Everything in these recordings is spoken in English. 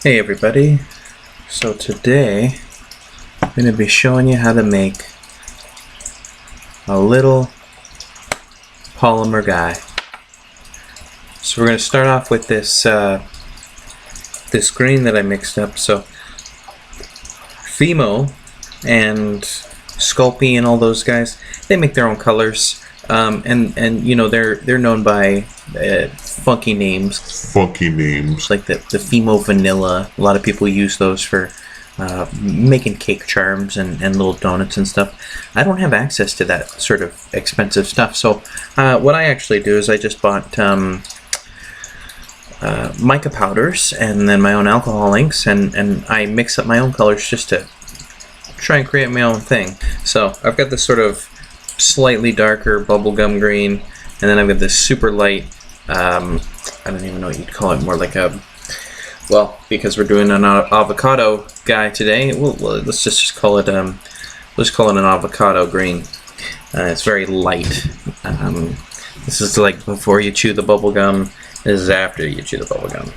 Hey everybody, so today I'm going to be showing you how to make a little polymer guy. So we're going to start off with this this green that I mixed up. So Fimo and Sculpey and all those guys, they make their own colors, and you know they're known by funky names. Like the Fimo Vanilla. A lot of people use those for making cake charms and little donuts and stuff. I don't have access to that sort of expensive stuff, so what I actually do is I just bought mica powders and then my own alcohol inks, and I mix up my own colors just to try and create my own thing. So I've got this sort of slightly darker bubblegum green, and then I've got this super light, I don't even know what you'd call it, more like a, well, because we're doing an avocado guy today, let's just call it let's call it an avocado green. It's very light. This is like before you chew the bubble gum. This is after you chew the bubble gum.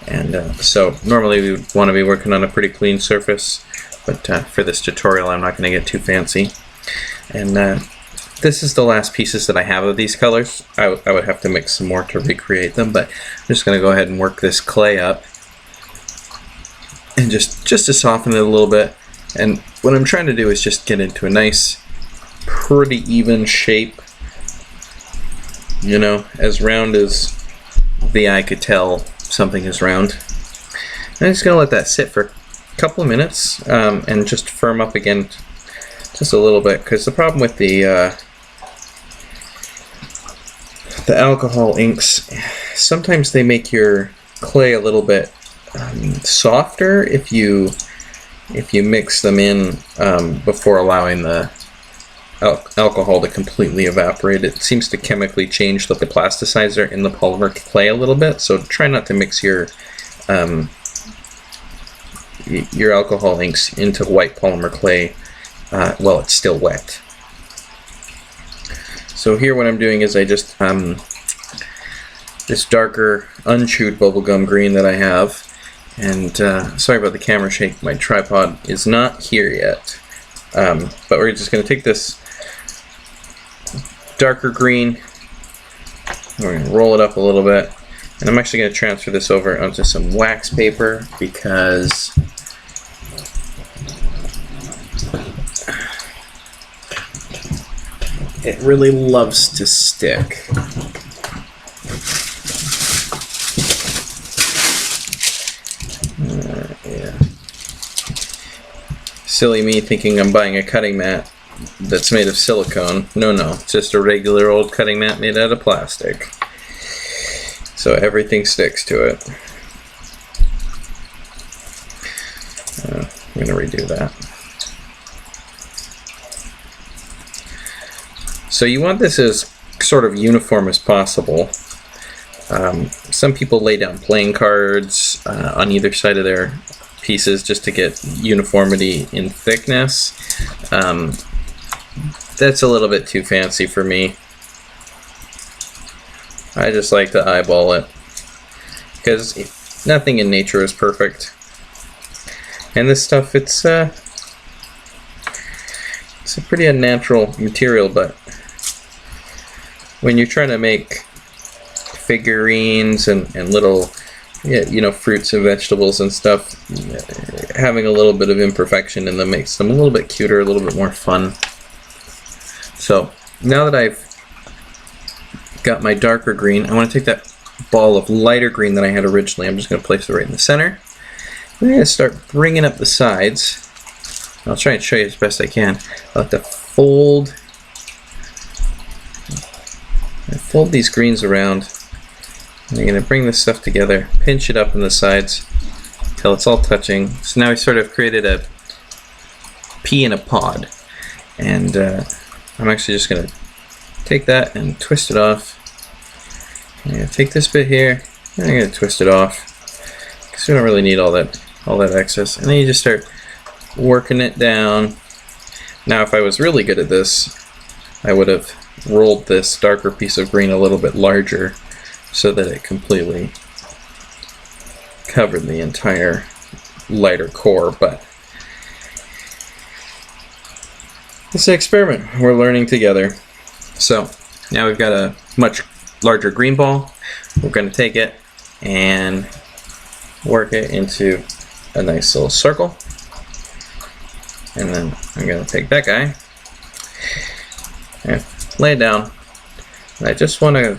And so normally we would want to be working on a pretty clean surface, but for this tutorial I'm not going to get too fancy. And this is the last pieces that I have of these colors. I would have to mix some more to recreate them, but I'm just going to go ahead and work this clay up and just to soften it a little bit. And what I'm trying to do is just get into a nice, pretty even shape, you know, as round as the eye could tell something is round. And I'm just going to let that sit for a couple of minutes and just firm up again just a little bit, because the problem with the alcohol inks, sometimes they make your clay a little bit softer if you mix them in before allowing the alcohol to completely evaporate. It seems to chemically change the plasticizer in the polymer clay a little bit, so try not to mix your alcohol inks into white polymer clay while it's still wet. So here what I'm doing is I just this darker unchewed bubblegum green that I have, and sorry about the camera shake, my tripod is not here yet, but we're just going to take this darker green, we're going to roll it up a little bit, and I'm actually going to transfer this over onto some wax paper because it really loves to stick. Yeah. Silly me thinking I'm buying a cutting mat that's made of silicone. No, it's just a regular old cutting mat made out of plastic. So everything sticks to it. I'm going to redo that. So you want this as sort of uniform as possible. Some people lay down playing cards on either side of their pieces just to get uniformity in thickness. That's a little bit too fancy for me. I just like to eyeball it, because nothing in nature is perfect. And this stuff, it's a pretty unnatural material, but when you're trying to make figurines and little, you know, fruits and vegetables and stuff, having a little bit of imperfection in them makes them a little bit cuter, a little bit more fun. So now that I've got my darker green, I want to take that ball of lighter green that I had originally. I'm just going to place it right in the center. I'm going to start bringing up the sides. I'll try and show you as best I can. I'll have to fold these greens around. And I'm going to bring this stuff together, pinch it up in the sides until it's all touching. So now we sort of created a pea in a pod. And I'm actually just going to take that and twist it off. I'm going to take this bit here, and I'm going to twist it off, because we don't really need all that excess. And then you just start working it down. Now if I was really good at this, I would have rolled this darker piece of green a little bit larger so that it completely covered the entire lighter core, but it's an experiment. We're learning together. So now we've got a much larger green ball. We're going to take it and work it into a nice little circle. And then I'm going to take that guy and lay it down. And I just want to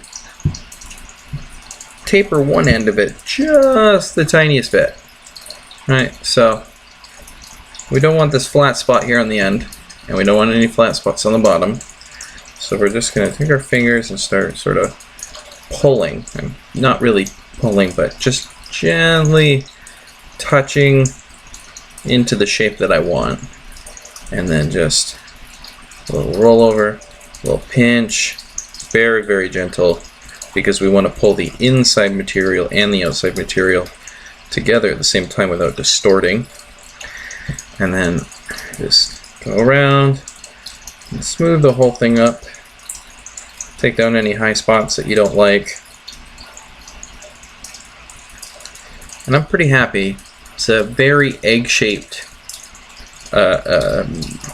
taper one end of it just the tiniest bit. Right, so we don't want this flat spot here on the end, and we don't want any flat spots on the bottom. So we're just going to take our fingers and start sort of pulling. And not really pulling, but just gently touching into the shape that I want. And then just a little roll over, a little pinch, very, very gentle, because we want to pull the inside material and the outside material together at the same time without distorting. And then just go around and smooth the whole thing up. Take down any high spots that you don't like. And I'm pretty happy. It's a very egg-shaped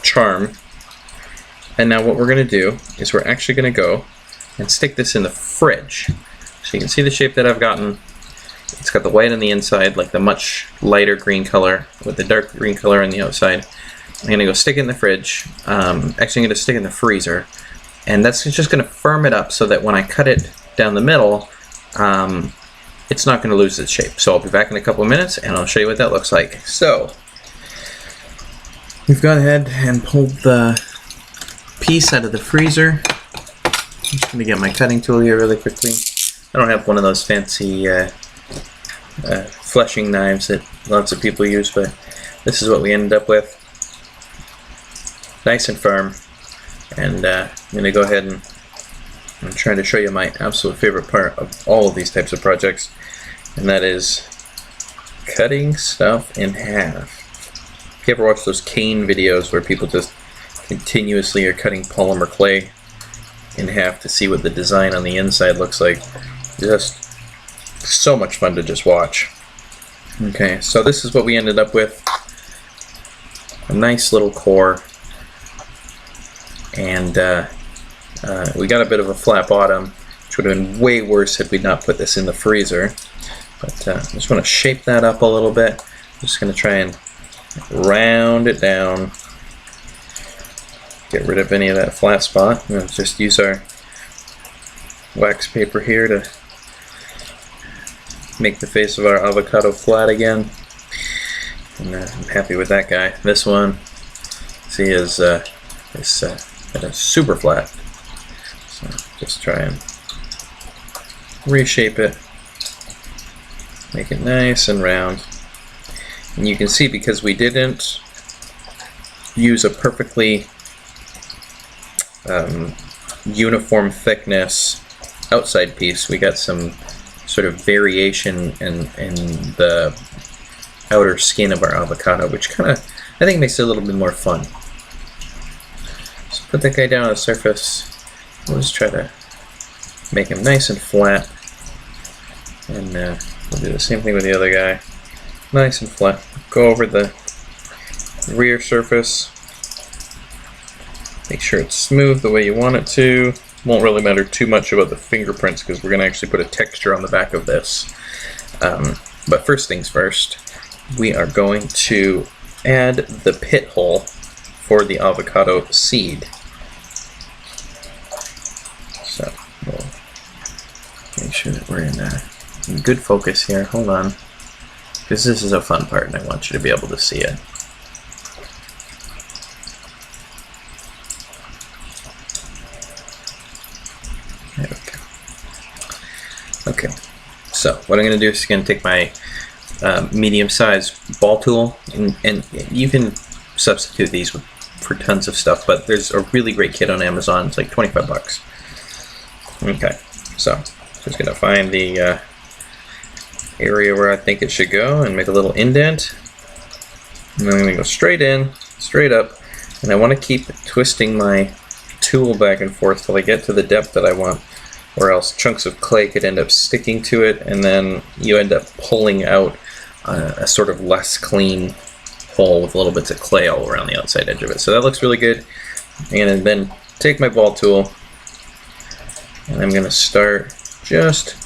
charm. And now what we're going to do is we're actually going to go and stick this in the fridge. So you can see the shape that I've gotten. It's got the white on the inside, like the much lighter green color, with the dark green color on the outside. I'm going to go stick it in the fridge. Actually, I'm going to stick it in the freezer. And that's just going to firm it up so that when I cut it down the middle, it's not going to lose its shape. So I'll be back in a couple of minutes and I'll show you what that looks like. So we've gone ahead and pulled the piece out of the freezer. I'm just going to get my cutting tool here really quickly. I don't have one of those fancy fleshing knives that lots of people use, but this is what we ended up with. Nice and firm. And I'm going to go ahead and I'm trying to show you my absolute favorite part of all of these types of projects, and that is cutting stuff in half. If you ever watch those cane videos where people just continuously are cutting polymer clay in half to see what the design on the inside looks like, just so much fun to just watch. Okay, so this is what we ended up with. A nice little core. And we got a bit of a flat bottom, which would have been way worse had we not put this in the freezer. But I just want to shape that up a little bit. I'm just going to try and round it down. Get rid of any of that flat spot. And just use our wax paper here to make the face of our avocado flat again. And I'm happy with that guy. This one, see, is super flat. So just try and reshape it, make it nice and round. And you can see, because we didn't use a perfectly uniform thickness outside piece, we got some sort of variation in the outer skin of our avocado, which kind of, I think, makes it a little bit more fun. So put that guy down on the surface. We'll just try to make him nice and flat. And we'll do the same thing with the other guy. Nice and flat. Go over the rear surface. Make sure it's smooth the way you want it to. Won't really matter too much about the fingerprints because we're going to actually put a texture on the back of this. But first things first, we are going to add the pit hole for the avocado seed. So we'll make sure that we're in good focus here. Hold on, because this is a fun part and I want you to be able to see it. There we go. Okay, so what I'm going to do is going to take my medium-sized ball tool, and you can substitute these for tons of stuff, but there's a really great kit on Amazon. It's like 25 bucks. Okay, so just going to find the area where I think it should go and make a little indent. And then I'm going to go straight in, straight up, and I want to keep twisting my tool back and forth till I get to the depth that I want, or else chunks of clay could end up sticking to it, and then you end up pulling out a sort of less clean hole with little bits of clay all around the outside edge of it. So that looks really good. And then take my ball tool, and I'm going to start just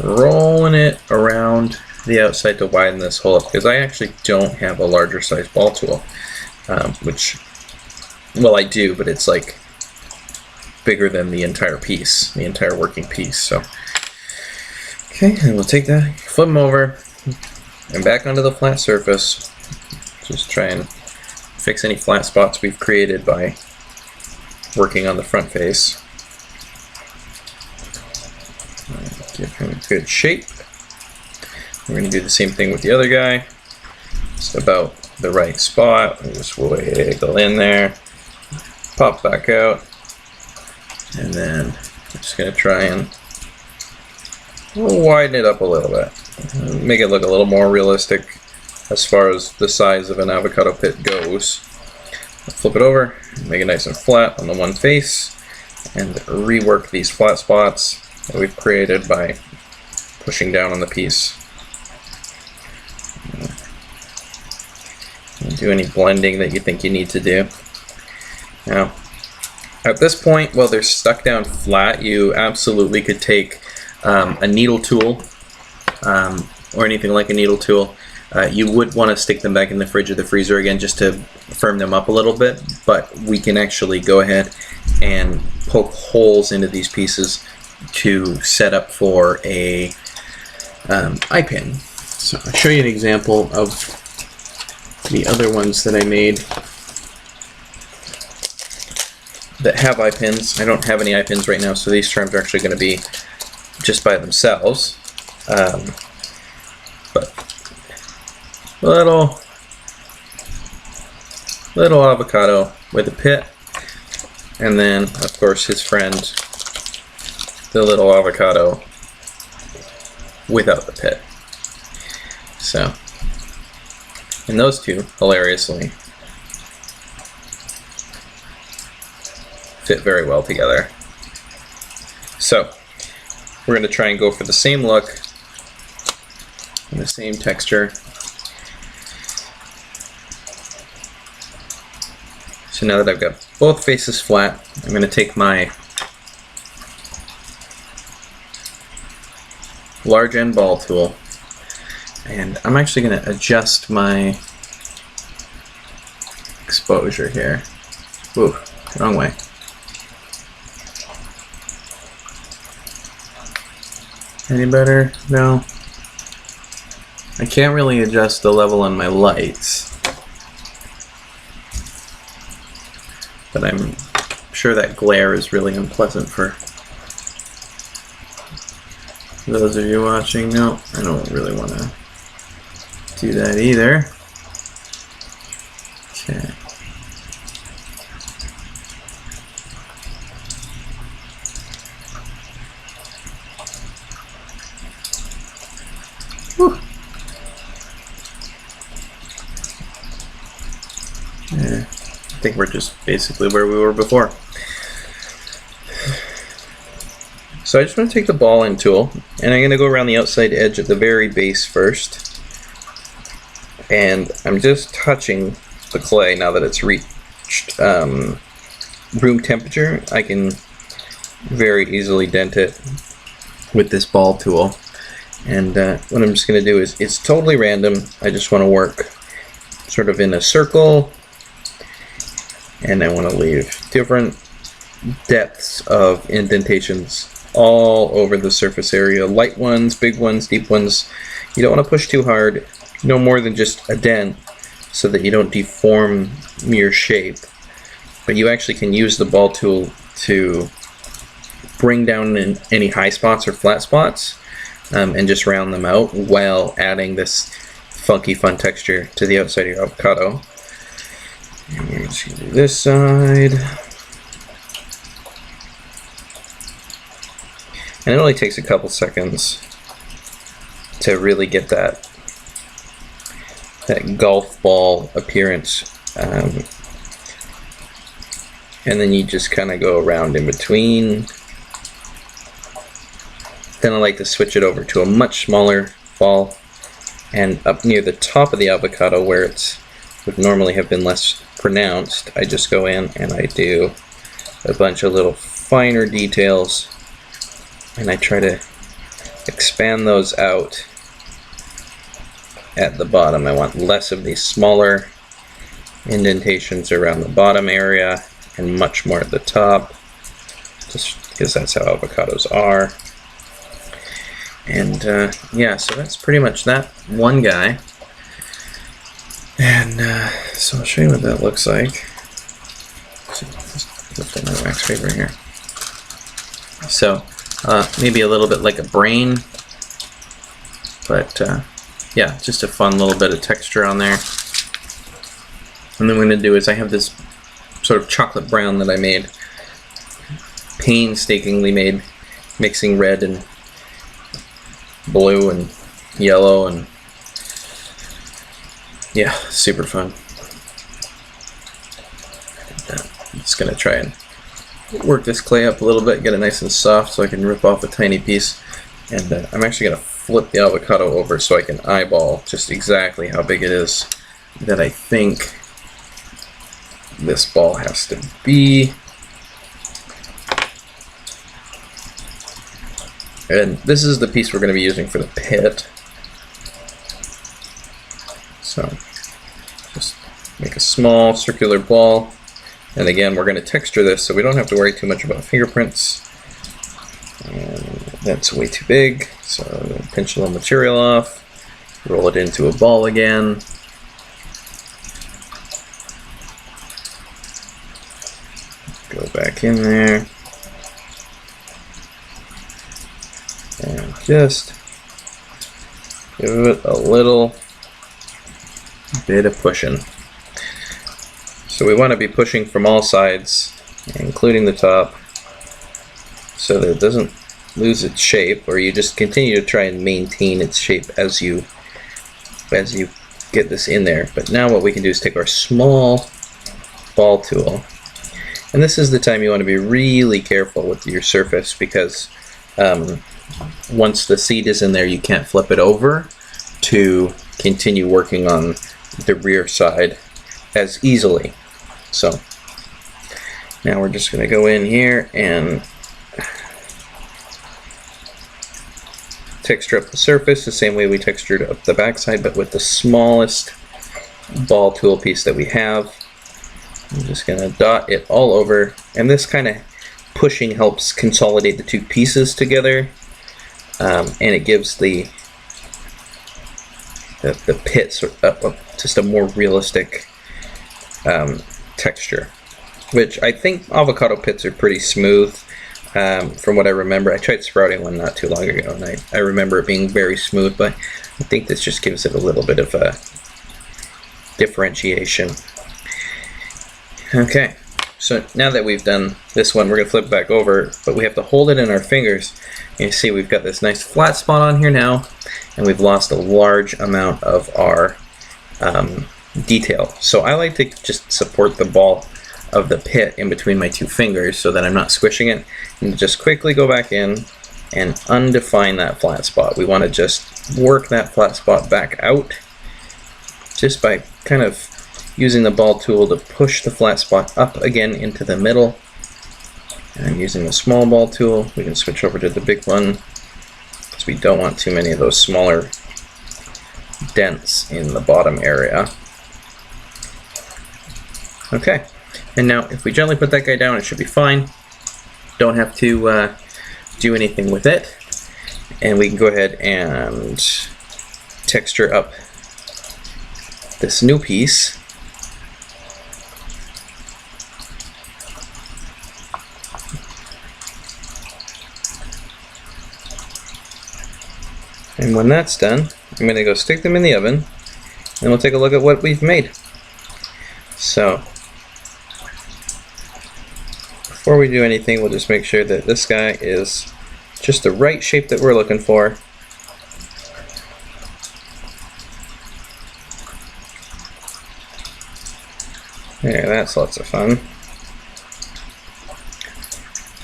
rolling it around the outside to widen this hole up, because I actually don't have a larger size ball tool, which, well, I do, but it's like bigger than the entire piece, the entire working piece. So okay, and we'll take that, flip them over, and back onto the flat surface. Just try and fix any flat spots we've created by working on the front face. Give him a good shape. We're going to do the same thing with the other guy. Just about the right spot. We'll just wiggle in there, pop back out, and then I'm just going to try and widen it up a little bit. Make it look a little more realistic as far as the size of an avocado pit goes. Flip it over, make it nice and flat on the one face, and rework these flat spots that we've created by pushing down on the piece. Do any blending that you think you need to do. Now, at this point, while they're stuck down flat, you absolutely could take a needle tool, or anything like a needle tool. You would want to stick them back in the fridge or the freezer again just to firm them up a little bit, but we can actually go ahead and poke holes into these pieces to set up for a eye pin. So I'll show you an example of the other ones that I made that have eye pins. I don't have any eye pins right now, so these charms are actually going to be just by themselves. But little avocado with a pit, and then of course his friend, the little avocado without the pit. So, and those two hilariously fit very well together. So we're going to try and go for the same look and the same texture. So now that I've got both faces flat, I'm going to take my large end ball tool, and I'm actually going to adjust my exposure here. Ooh, wrong way. Any better? No. I can't really adjust the level on my lights, but I'm sure that glare is really unpleasant for those of you watching. No, I don't really want to do that either. Okay. Whew. Yeah, I think we're just basically where we were before. So I just want to take the ball end tool, and I'm going to go around the outside edge at the very base first, and I'm just touching the clay. Now that it's reached room temperature, I can very easily dent it with this ball tool. And what I'm just going to do is, it's totally random. I just want to work sort of in a circle, and I want to leave different depths of indentations all over the surface area. Light ones, big ones, deep ones. You don't want to push too hard, no more than just a dent, so that you don't deform your shape. But you actually can use the ball tool to bring down any high spots or flat spots, and just round them out while adding this funky fun texture to the outside of your avocado. And we're just going to do this side. And it only takes a couple seconds to really get that golf ball appearance. And then you just kind of go around in between. Then I like to switch it over to a much smaller ball And up near the top of the avocado, where it would normally have been less pronounced, I just go in and I do a bunch of little finer details, and I try to expand those out at the bottom. I want less of these smaller indentations around the bottom area and much more at the top, just because that's how avocados are. And yeah, so that's pretty much that one guy. And so I'll show you what that looks like. Just lift my wax paper here. So maybe a little bit like a brain, but yeah, just a fun little bit of texture on there. And then what I'm going to do is I have this sort of chocolate brown that I made, painstakingly made, mixing red and blue and yellow, and yeah, super fun. I'm just going to try and work this clay up a little bit, get it nice and soft so I can rip off a tiny piece. And I'm actually going to flip the avocado over so I can eyeball just exactly how big it is that I think this ball has to be. And this is the piece we're going to be using for the pit. So just make a small circular ball. And again, we're going to texture this so we don't have to worry too much about fingerprints. And that's way too big, so I'm going to pinch a little material off, roll it into a ball again. Go back in there. And just give it a little bit of pushing. So we want to be pushing from all sides, including the top, so that it doesn't lose its shape, or you just continue to try and maintain its shape as you get this in there. But now what we can do is take our small ball tool, and this is the time you want to be really careful with your surface, because once the seed is in there, you can't flip it over to continue working on the rear side as easily. So now we're just going to go in here and texture up the surface the same way we textured up the backside, but with the smallest ball tool piece that we have. I'm just going to dot it all over, and this kind of pushing helps consolidate the two pieces together, and it gives the pits just a more realistic texture, which I think avocado pits are pretty smooth. From what I remember, I tried sprouting one not too long ago, and I remember it being very smooth, but I think this just gives it a little bit of a differentiation. Okay, so now that we've done this one, we're going to flip it back over, but we have to hold it in our fingers. You see we've got this nice flat spot on here now, and we've lost a large amount of our detail. So I like to just support the ball of the pit in between my two fingers so that I'm not squishing it, and just quickly go back in and undefine that flat spot. We want to just work that flat spot back out just by kind of using the ball tool to push the flat spot up again into the middle. And using the small ball tool, we can switch over to the big one, because we don't want too many of those smaller dents in the bottom area. Okay, and now if we gently put that guy down, it should be fine. Don't have to do anything with it. And we can go ahead and texture up this new piece. And when that's done, I'm going to go stick them in the oven, and we'll take a look at what we've made. So, before we do anything, we'll just make sure that this guy is just the right shape that we're looking for. There, that's lots of fun.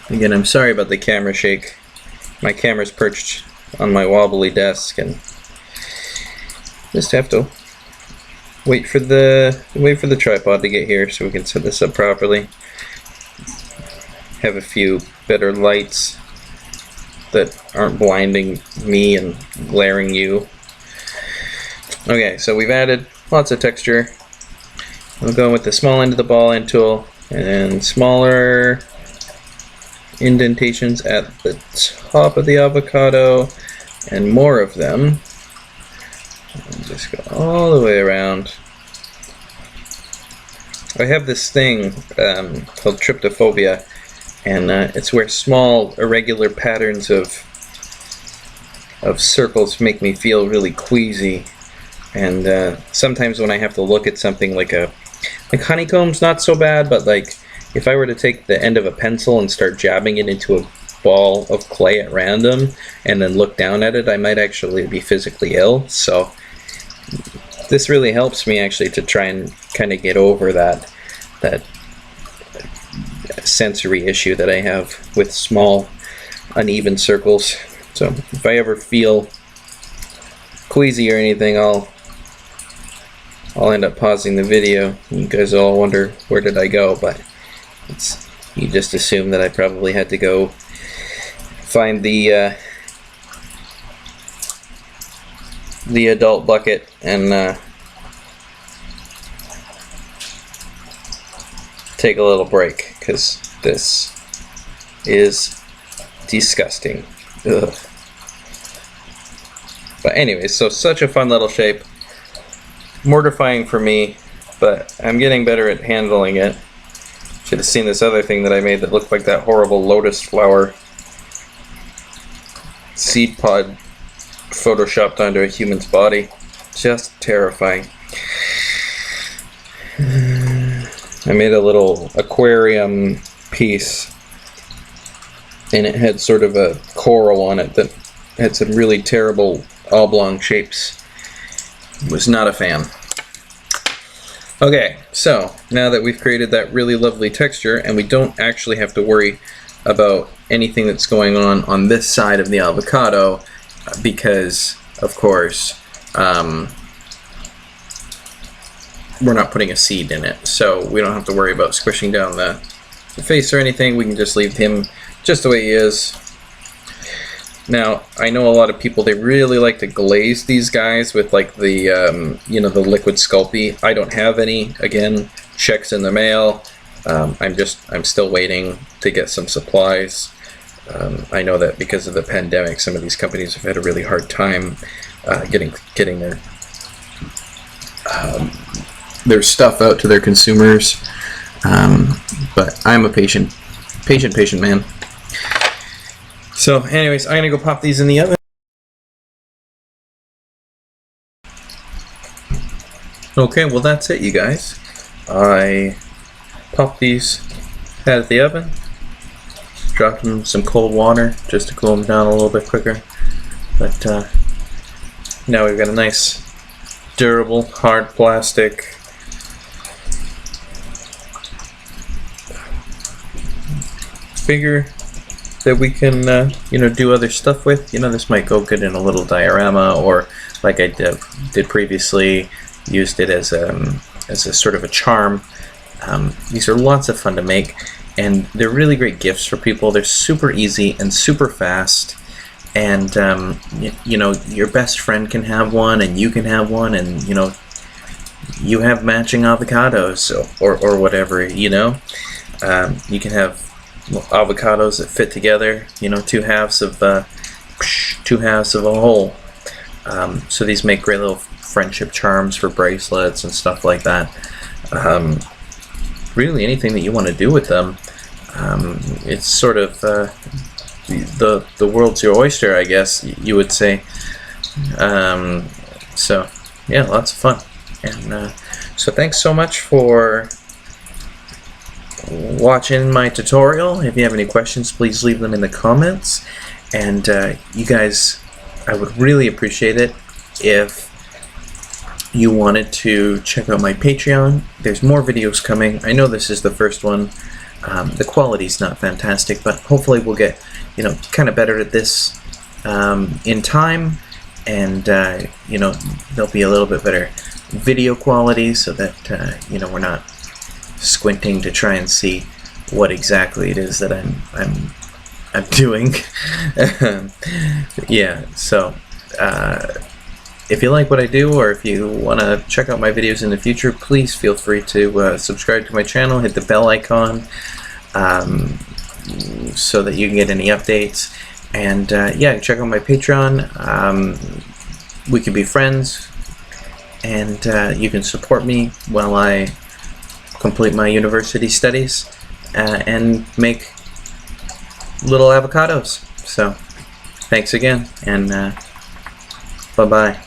Again, I'm sorry about the camera shake. My camera's perched on my wobbly desk, and just have to wait for the tripod to get here so we can set this up properly. Have a few better lights that aren't blinding me and glaring you. Okay, so we've added lots of texture. I'm going with the small end of the ball end tool and smaller indentations at the top of the avocado and more of them. And just go all the way around. I have this thing called tryptophobia, and it's where small irregular patterns of circles make me feel really queasy. And sometimes when I have to look at something like honeycomb's not so bad, but like if I were to take the end of a pencil and start jabbing it into a ball of clay at random and then look down at it, I might actually be physically ill. So this really helps me actually to try and kind of get over that sensory issue that I have with small uneven circles. So if I ever feel queasy or anything, I'll end up pausing the video. You guys all wonder where did I go, but you just assume that I probably had to go find the adult bucket and take a little break, because this is disgusting. Ugh. But anyways, so such a fun little shape. Mortifying for me, but I'm getting better at handling it. Should have seen this other thing that I made that looked like that horrible lotus flower seed pod photoshopped onto a human's body. Just terrifying. I made a little aquarium piece, and it had sort of a coral on it that had some really terrible oblong shapes. Was not a fan. Okay, so now that we've created that really lovely texture and we don't actually have to worry about anything that's going on this side of the avocado, because of course we're not putting a seed in it, so we don't have to worry about squishing down the face or anything. We can just leave him just the way he is. Now, I know a lot of people, they really like to glaze these guys with like the, you know, the liquid Sculpey. I don't have any. Again, checks in the mail. I'm still waiting to get some supplies. I know that because of the pandemic, some of these companies have had a really hard time getting their stuff out to their consumers. But I'm a patient man. So anyways, I'm gonna go pop these in the oven. Okay, well that's it, you guys. I popped these out of the oven, dropped them in some cold water just to cool them down a little bit quicker. But now we've got a nice, durable, hard plastic figure that we can, you know, do other stuff with. You know, this might go good in a little diorama, or like I did previously, used it as a sort of a charm. These are lots of fun to make, and they're really great gifts for people. They're super easy and super fast, and you know, your best friend can have one, and you can have one, and you know, you have matching avocados or whatever. You know, you can have avocados that fit together, you know, two halves of a whole. So these make great little friendship charms for bracelets and stuff like that. Really anything that you want to do with them. It's sort of the world's your oyster, I guess you would say. So yeah, lots of fun. And so thanks so much for watching my tutorial. If you have any questions, please leave them in the comments. And you guys, I would really appreciate it if you wanted to check out my Patreon. There's more videos coming. I know this is the first one. The quality's not fantastic, but hopefully we'll get, you know, kind of better at this in time. and you know, there'll be a little bit better video quality so that you know, we're not squinting to try and see what exactly it is that I'm doing. Yeah, so if you like what I do, or if you want to check out my videos in the future, please feel free to subscribe to my channel, hit the bell icon, so that you can get any updates. And yeah, check out my Patreon. We can be friends, and you can support me while I complete my university studies and make little avocados. So thanks again, and bye-bye.